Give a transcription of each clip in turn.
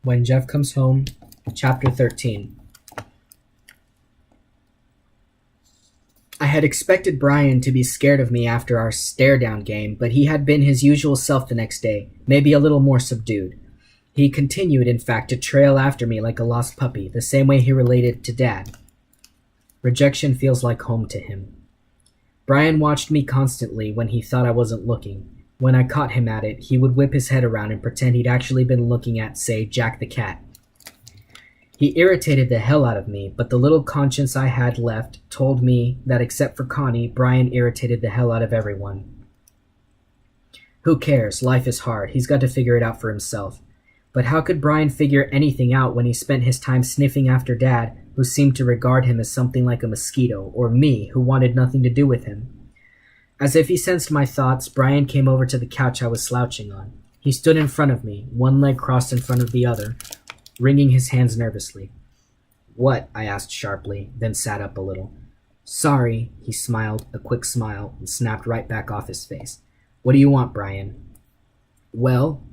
When Jeff Comes Home, Chapter 13. I had expected Brian to be scared of me after our stare-down game, but he had been his usual self the next day, maybe a little more subdued. He continued, in fact, to trail after me like a lost puppy, the same way he related to Dad. Rejection feels like home to him. Brian watched me constantly when he thought I wasn't looking. When I caught him at it, he would whip his head around and pretend he'd actually been looking at, say, Jack the Cat. He irritated the hell out of me, but the little conscience I had left told me that except for Connie, Brian irritated the hell out of everyone. Who cares? Life is hard. He's got to figure it out for himself. But how could Brian figure anything out when he spent his time sniffing after Dad, who seemed to regard him as something like a mosquito, or me, who wanted nothing to do with him? As if he sensed my thoughts, Brian came over to the couch I was slouching on. He stood in front of me, one leg crossed in front of the other, wringing his hands nervously. "What?" I asked sharply, then sat up a little. "Sorry," he smiled, a quick smile, and snapped right back off his face. "What do you want, Brian?" "Well,"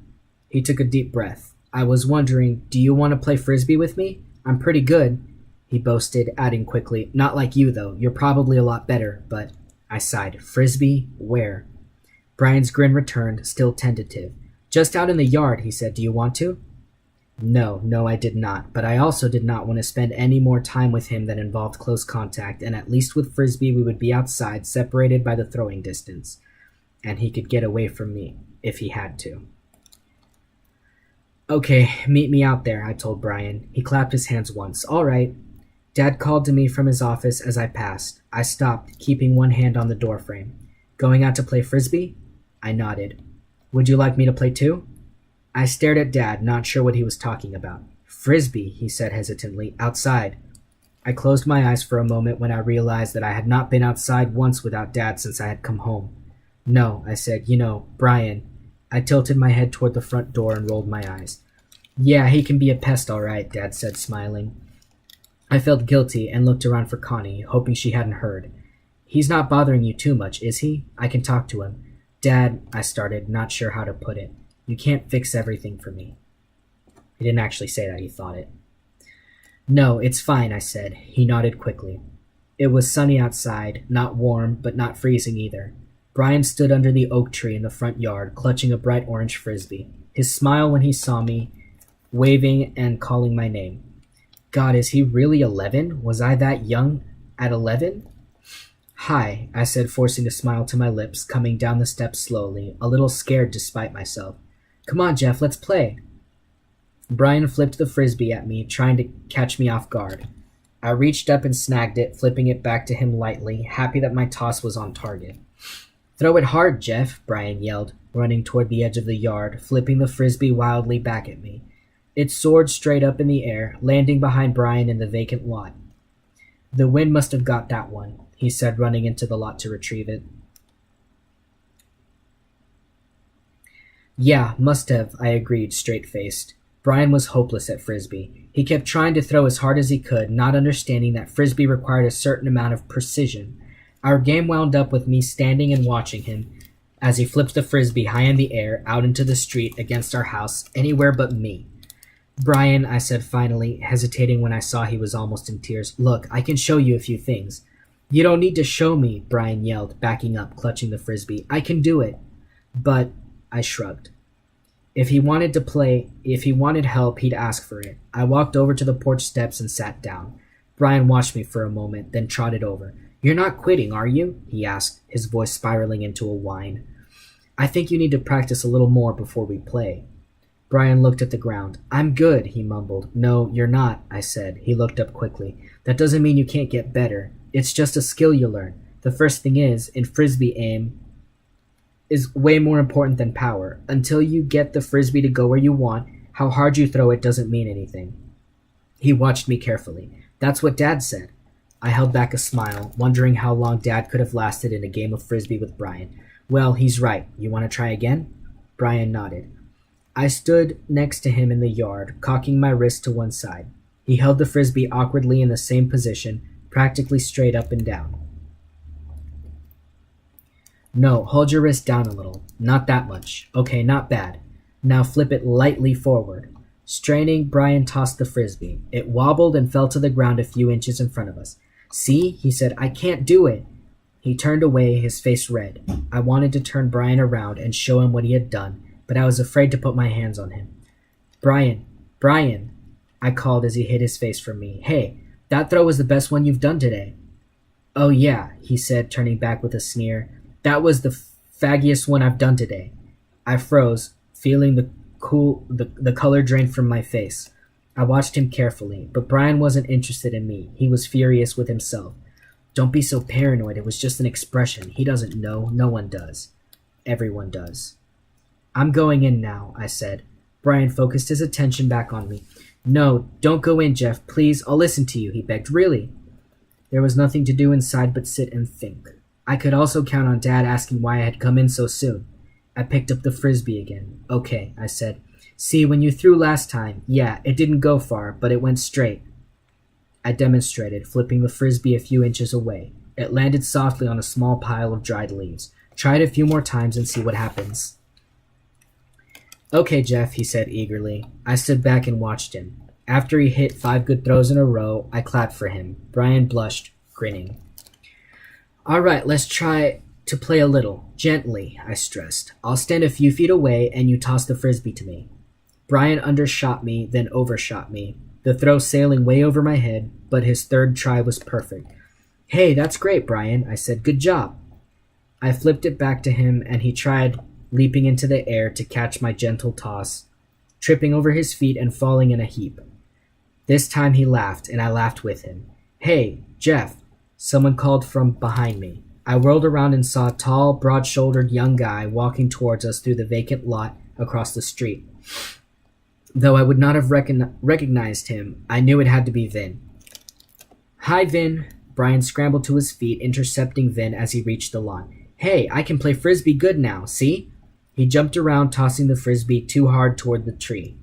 he took a deep breath. "I was wondering, do you want to play frisbee with me? I'm pretty good," he boasted, adding quickly, "Not like you, though. You're probably a lot better, but—" I sighed. "Frisbee? Where?" Brian's grin returned, still tentative. "Just out in the yard," he said. "Do you want to?" No, I did not, but I also did not want to spend any more time with him that involved close contact, and at least with Frisbee we would be outside, separated by the throwing distance, and he could get away from me, if he had to. "Okay, meet me out there," I told Brian. He clapped his hands once. "All right." Dad called to me from his office as I passed. I stopped, keeping one hand on the doorframe. "Going out to play Frisbee?" I nodded. "Would you like me to play too?" I stared at Dad, not sure what he was talking about. "Frisbee," he said hesitantly. "Outside." I closed my eyes for a moment when I realized that I had not been outside once without Dad since I had come home. "No," I said. Brian." I tilted my head toward the front door and rolled my eyes. "Yeah, he can be a pest, all right," Dad said, smiling. I felt guilty and looked around for Connie, hoping she hadn't heard. "He's not bothering you too much, is he? I can talk to him." "Dad," I started, not sure how to put it. "You can't fix everything for me." He didn't actually say that, he thought it. "No, it's fine," I said. He nodded quickly. It was sunny outside, not warm, but not freezing either. Brian stood under the oak tree in the front yard, clutching a bright orange frisbee. His smile when he saw me, waving and calling my name. God, is he really 11? Was I that young at 11? "Hi," I said, forcing a smile to my lips, coming down the steps slowly, a little scared despite myself. "Come on, Jeff, let's play." Brian flipped the frisbee at me, trying to catch me off guard. I reached up and snagged it, flipping it back to him lightly, happy that my toss was on target. "Throw it hard, Jeff," Brian yelled, running toward the edge of the yard, flipping the frisbee wildly back at me. It soared straight up in the air, landing behind Brian in the vacant lot. "The wind must have got that one," he said, running into the lot to retrieve it. "Yeah, must have," I agreed, straight-faced. Brian was hopeless at frisbee. He kept trying to throw as hard as he could, not understanding that frisbee required a certain amount of precision. Our game wound up with me standing and watching him as he flipped the frisbee high in the air, out into the street, against our house, anywhere but me. "Brian," I said finally, hesitating when I saw he was almost in tears, "look, I can show you a few things." "You don't need to show me," Brian yelled, backing up, clutching the frisbee. "I can do it." "But—" I shrugged. If he wanted help, he'd ask for it. I walked over to the porch steps and sat down. Brian watched me for a moment, then trotted over. "You're not quitting, are you?" he asked, his voice spiraling into a whine. "I think you need to practice a little more before we play." Brian looked at the ground. "I'm good," he mumbled. "No, you're not," I said. He looked up quickly. "That doesn't mean you can't get better. It's just a skill you learn. The first thing is, in frisbee aim is way more important than power. Until you get the frisbee to go where you want, how hard you throw it doesn't mean anything." He watched me carefully. "That's what Dad said." I held back a smile, wondering how long Dad could have lasted in a game of frisbee with Brian. "Well, he's right. You want to try again?" Brian nodded. I stood next to him in the yard, cocking my wrist to one side. He held the frisbee awkwardly in the same position, practically straight up and down. "No, hold your wrist down a little. Not that much. Okay, not bad. Now flip it lightly forward." Straining, Brian tossed the frisbee. It wobbled and fell to the ground a few inches in front of us. See, he said, I can't do it. He turned away, his face red. I wanted to turn Brian around and show him what he had done, but I was afraid to put my hands on him. Brian, Brian, I called as he hid his face from me. Hey, that throw was the best one you've done today. Oh yeah, he said, turning back with a sneer. That was the faggiest one I've done today. I froze, feeling the color drain from my face. I watched him carefully, but Brian wasn't interested in me. He was furious with himself. Don't be so paranoid. It was just an expression. He doesn't know. No one does. Everyone does. I'm going in now, I said. Brian focused his attention back on me. No, don't go in, Jeff. Please, I'll listen to you, he begged. Really? There was nothing to do inside but sit and think. I could also count on Dad asking why I had come in so soon. I picked up the frisbee again. Okay, I said. See, when you threw last time, yeah, it didn't go far, but it went straight. I demonstrated, flipping the frisbee a few inches away. It landed softly on a small pile of dried leaves. Try it a few more times and see what happens. Okay, Jeff, he said eagerly. I stood back and watched him. After he hit 5 good throws in a row, I clapped for him. Brian blushed, grinning. All right, let's try to play a little. Gently, I stressed. I'll stand a few feet away and you toss the frisbee to me. Brian undershot me, then overshot me, the throw sailing way over my head, but his third try was perfect. Hey, that's great, Brian, I said. Good job. I flipped it back to him, and he tried leaping into the air to catch my gentle toss, tripping over his feet and falling in a heap. This time he laughed, and I laughed with him. Hey, Jeff, someone called from behind me. I whirled around and saw a tall, broad-shouldered young guy walking towards us through the vacant lot across the street. Though I would not have recognized him, I knew it had to be Vin. Hi, Vin. Brian scrambled to his feet, intercepting Vin as he reached the lawn. Hey, I can play frisbee good now, see? He jumped around, tossing the frisbee too hard toward the tree.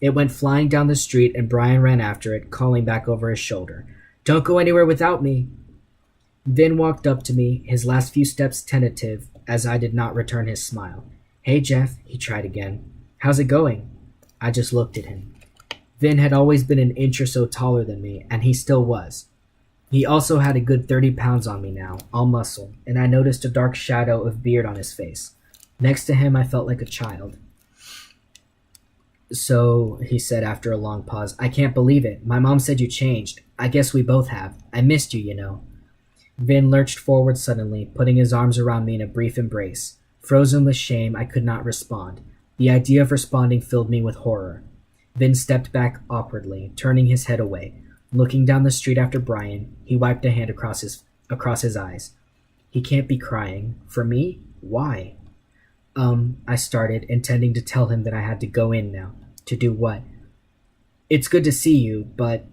It went flying down the street, and Brian ran after it, calling back over his shoulder. Don't go anywhere without me. Vin walked up to me, his last few steps tentative, as I did not return his smile. Hey, Jeff, he tried again. How's it going? I just looked at him. Vin had always been an inch or so taller than me, and he still was. He also had a good 30 pounds on me now, all muscle, and I noticed a dark shadow of beard on his face. Next to him, I felt like a child. So, he said after a long pause, I can't believe it. My mom said you changed. I guess we both have. I missed you, you know. Vin lurched forward suddenly, putting his arms around me in a brief embrace. Frozen with shame, I could not respond. The idea of responding filled me with horror. Vin stepped back awkwardly, turning his head away. Looking down the street after Brian, he wiped a hand across his eyes. He can't be crying. For me? Why? I started, intending to tell him that I had to go in now. To do what? It's good to see you, but...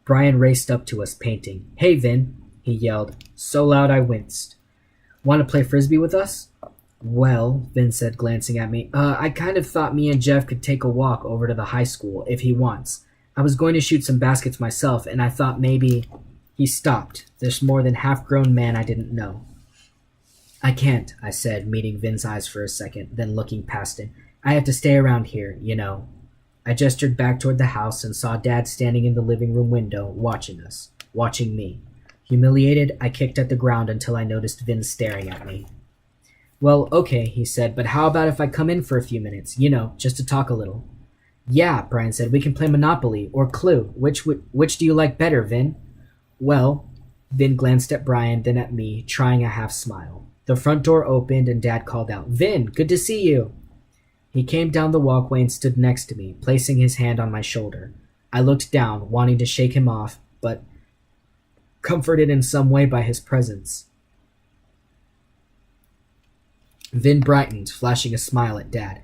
Brian raced up to us, painting. Hey, Vin, he yelled, so loud I winced. Want to play frisbee with us? Well, Vin said, glancing at me, I kind of thought me and Jeff could take a walk over to the high school, if he wants. I was going to shoot some baskets myself, and I thought maybe... He stopped, this more than half-grown man I didn't know. I can't, I said, meeting Vin's eyes for a second, then looking past him. I have to stay around here, you know. I gestured back toward the house and saw Dad standing in the living room window, watching us, watching me. Humiliated, I kicked at the ground until I noticed Vin staring at me. Well, okay, he said, but how about if I come in for a few minutes, you know, just to talk a little? Yeah, Brian said, we can play Monopoly or Clue. Which do you like better, Vin? Well, Vin glanced at Brian, then at me, trying a half smile. The front door opened and Dad called out, Vin, good to see you. He came down the walkway and stood next to me, placing his hand on my shoulder. I looked down, wanting to shake him off, but comforted in some way by his presence. Vin brightened, flashing a smile at Dad.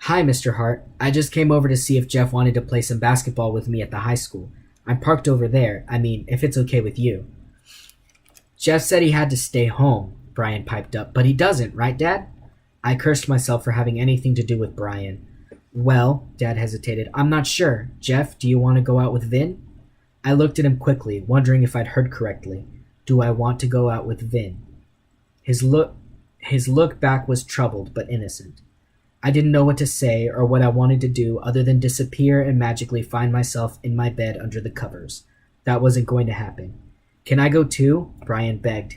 Hi, Mr. Hart. I just came over to see if Jeff wanted to play some basketball with me at the high school. I'm parked over there. I mean, if it's okay with you. Jeff said he had to stay home, Brian piped up, but he doesn't, right, Dad? I cursed myself for having anything to do with Brian. Well, Dad hesitated, I'm not sure. Jeff, do you want to go out with Vin? I looked at him quickly, wondering if I'd heard correctly. Do I want to go out with Vin? His look back was troubled but innocent. I didn't know what to say or what I wanted to do other than disappear and magically find myself in my bed under the covers. That wasn't going to happen. Can I go too? Brian begged,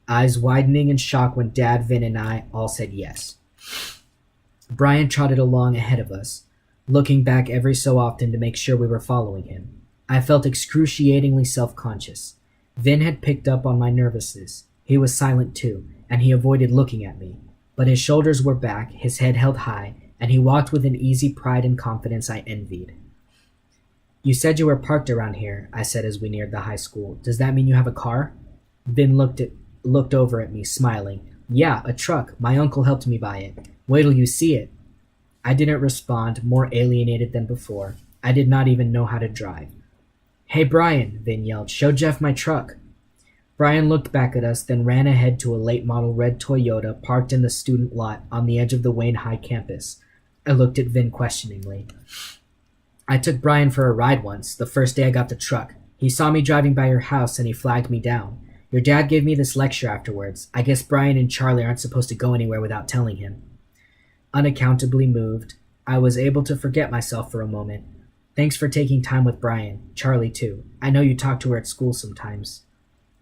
eyes widening in shock when Dad, Vin, and I all said yes. Brian trotted along ahead of us, looking back every so often to make sure we were following him. I felt excruciatingly self-conscious. Vin had picked up on my nervousness. He was silent too, and he avoided looking at me. But his shoulders were back, his head held high, and he walked with an easy pride and confidence I envied. You said you were parked around here, I said as we neared the high school. Does that mean you have a car? Vin looked over at me, smiling. Yeah, a truck. My uncle helped me buy it. Wait till you see it. I didn't respond, more alienated than before. I did not even know how to drive. Hey, Brian, Vin yelled. Show Jeff my truck. Brian looked back at us, then ran ahead to a late-model red Toyota parked in the student lot on the edge of the Wayne High campus. I looked at Vin questioningly. I took Brian for a ride once, the first day I got the truck. He saw me driving by your house and he flagged me down. Your dad gave me this lecture afterwards. I guess Brian and Charlie aren't supposed to go anywhere without telling him. Unaccountably moved, I was able to forget myself for a moment. Thanks for taking time with Brian. Charlie, too. I know you talk to her at school sometimes.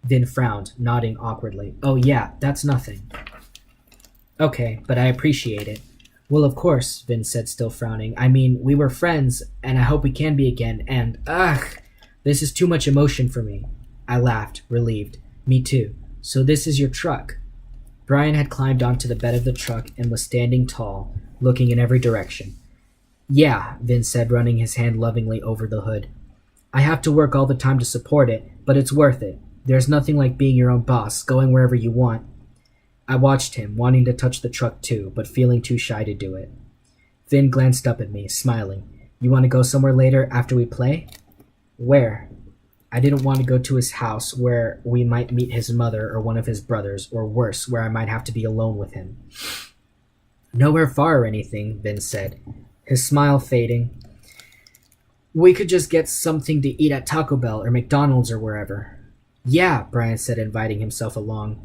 Vin frowned, nodding awkwardly. Oh yeah, that's nothing. Okay, but I appreciate it. Well, of course, Vin said, still frowning. I mean, we were friends, and I hope we can be again, and, this is too much emotion for me. I laughed, relieved. Me too. So this is your truck. Brian had climbed onto the bed of the truck and was standing tall, looking in every direction. Yeah, Vin said, running his hand lovingly over the hood. I have to work all the time to support it, but it's worth it. There's nothing like being your own boss, going wherever you want. I watched him, wanting to touch the truck too, but feeling too shy to do it. Vin glanced up at me, smiling. You want to go somewhere later after we play? Where? I didn't want to go to his house where we might meet his mother or one of his brothers, or worse, where I might have to be alone with him. Nowhere far or anything, Vin said, his smile fading. We could just get something to eat at Taco Bell or McDonald's or wherever. Yeah, Brian said, inviting himself along.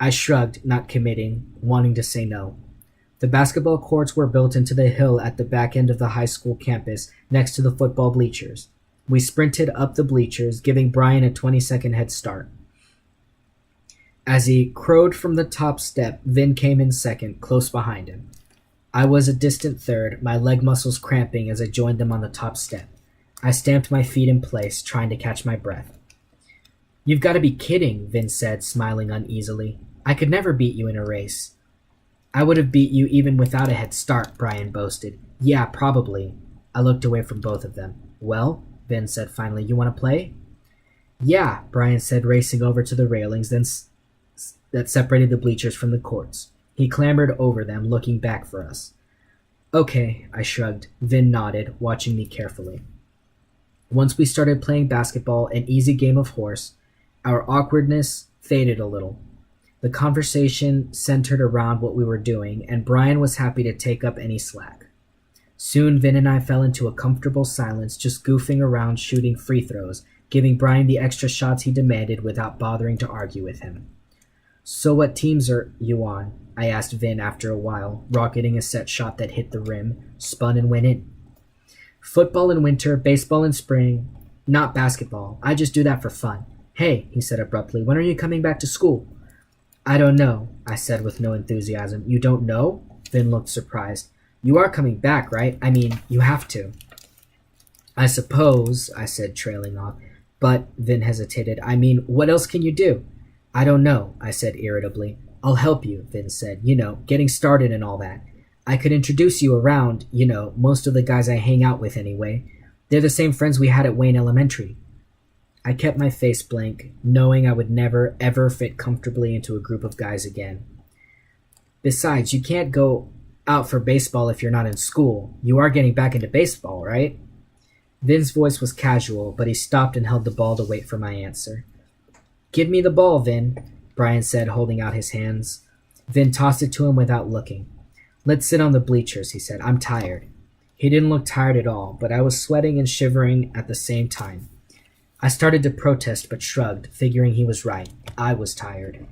I shrugged, not committing, wanting to say no. The basketball courts were built into the hill at the back end of the high school campus, next to the football bleachers. We sprinted up the bleachers, giving Brian a 20-second head start. As he crowed from the top step, Vin came in second, close behind him. I was a distant third, my leg muscles cramping as I joined them on the top step. I stamped my feet in place, trying to catch my breath. You've got to be kidding, Vin said, smiling uneasily. I could never beat you in a race. I would have beat you even without a head start, Brian boasted. Yeah, probably. I looked away from both of them. Well, Vin said finally, you want to play? Yeah, Brian said, racing over to the railings that separated the bleachers from the courts. He clambered over them, looking back for us. Okay, I shrugged. Vin nodded, watching me carefully. Once we started playing basketball, an easy game of horse, our awkwardness faded a little. The conversation centered around what we were doing, and Brian was happy to take up any slack. Soon, Vin and I fell into a comfortable silence, just goofing around shooting free throws, giving Brian the extra shots he demanded without bothering to argue with him. So what teams are you on? I asked Vin after a while, rocketing a set shot that hit the rim, spun and went in. Football in winter, baseball in spring. Not basketball. I just do that for fun. Hey, he said abruptly, when are you coming back to school? I don't know, I said with no enthusiasm. You don't know? Vin looked surprised. You are coming back, right? I mean, you have to. I suppose, I said, trailing off. But, Vin hesitated, I mean, what else can you do? I don't know, I said irritably. I'll help you, Vin said. You know, getting started and all that. I could introduce you around, you know, most of the guys I hang out with anyway. They're the same friends we had at Wayne Elementary. I kept my face blank, knowing I would never, ever fit comfortably into a group of guys again. Besides, you can't go out for baseball if you're not in school. You are getting back into baseball, right? Vin's voice was casual, but he stopped and held the ball to wait for my answer. Give me the ball, Vin, Brian said, holding out his hands. Vin tossed it to him without looking. Let's sit on the bleachers, he said. I'm tired. He didn't look tired at all, but I was sweating and shivering at the same time. I started to protest but shrugged, figuring he was right. I was tired.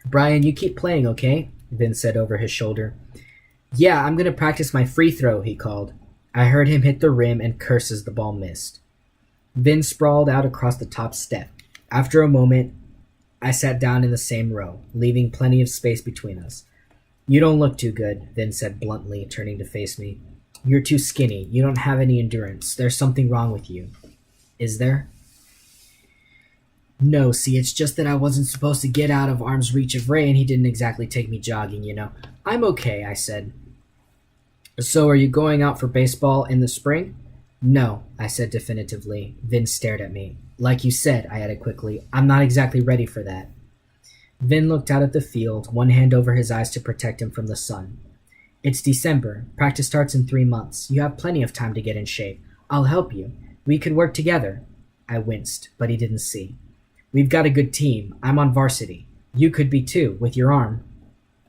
Brian, you keep playing, okay? Vin said over his shoulder. Yeah, I'm gonna practice my free throw, he called. I heard him hit the rim and curse as the ball missed. Vin sprawled out across the top step. After a moment, I sat down in the same row, leaving plenty of space between us. You don't look too good, Vin said bluntly, turning to face me. You're too skinny. You don't have any endurance. There's something wrong with you. Is there? No, see, it's just that I wasn't supposed to get out of arm's reach of Ray and he didn't exactly take me jogging, you know. I'm okay, I said. So are you going out for baseball in the spring? No, I said definitively. Vin stared at me. Like you said, I added quickly, I'm not exactly ready for that. Vin looked out at the field, one hand over his eyes to protect him from the sun. It's December. Practice starts in 3 months. You have plenty of time to get in shape. I'll help you. We could work together. I winced, but he didn't see. We've got a good team. I'm on varsity. You could be too, with your arm.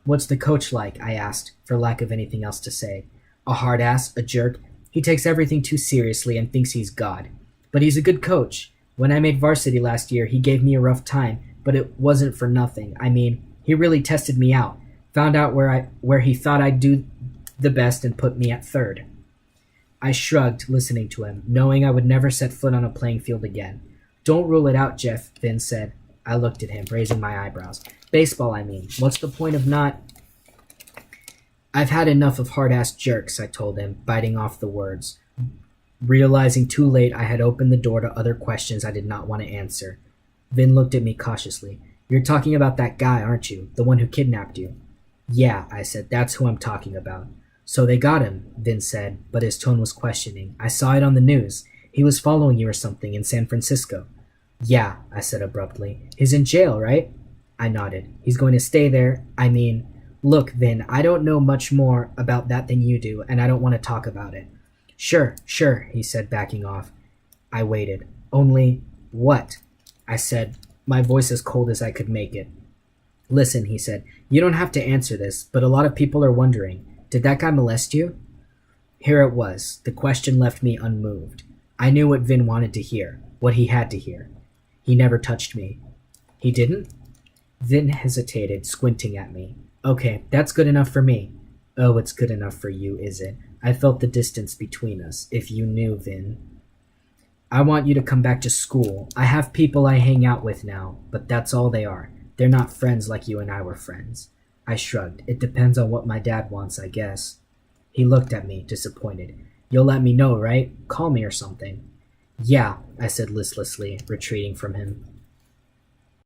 What's the coach like? I asked, for lack of anything else to say. A hard ass, a jerk. He takes everything too seriously and thinks he's God. But he's a good coach. When I made varsity last year, he gave me a rough time, but it wasn't for nothing. I mean, he really tested me out. Found out where he thought I'd do the best and put me at third. I shrugged, listening to him, knowing I would never set foot on a playing field again. Don't rule it out, Jeff, Vin said. I looked at him, raising my eyebrows. Baseball, I mean. What's the point of not... I've had enough of hard-ass jerks, I told him, biting off the words. Realizing too late I had opened the door to other questions I did not want to answer. Vin looked at me cautiously. You're talking about that guy, aren't you? The one who kidnapped you? Yeah, I said. That's who I'm talking about. So they got him, Vin said, but his tone was questioning. I saw it on the news. He was following you or something in San Francisco. Yeah, I said abruptly. He's in jail, right? I nodded. He's going to stay there. I mean, look, Vin, I don't know much more about that than you do, and I don't want to talk about it. Sure, he said, backing off. I waited. Only, what? I said, my voice as cold as I could make it. Listen, he said, you don't have to answer this, but a lot of people are wondering, did that guy molest you? Here it was. The question left me unmoved. I knew what Vin wanted to hear, what he had to hear. He never touched me. He didn't? Vin hesitated, squinting at me. Okay, that's good enough for me. Oh, it's good enough for you, is it? I felt the distance between us. If you knew, Vin. I want you to come back to school. I have people I hang out with now, but that's all they are. They're not friends like you and I were friends. I shrugged. It depends on what my dad wants, I guess. He looked at me, disappointed. You'll let me know, right? Call me or something. Yeah, I said listlessly, retreating from him.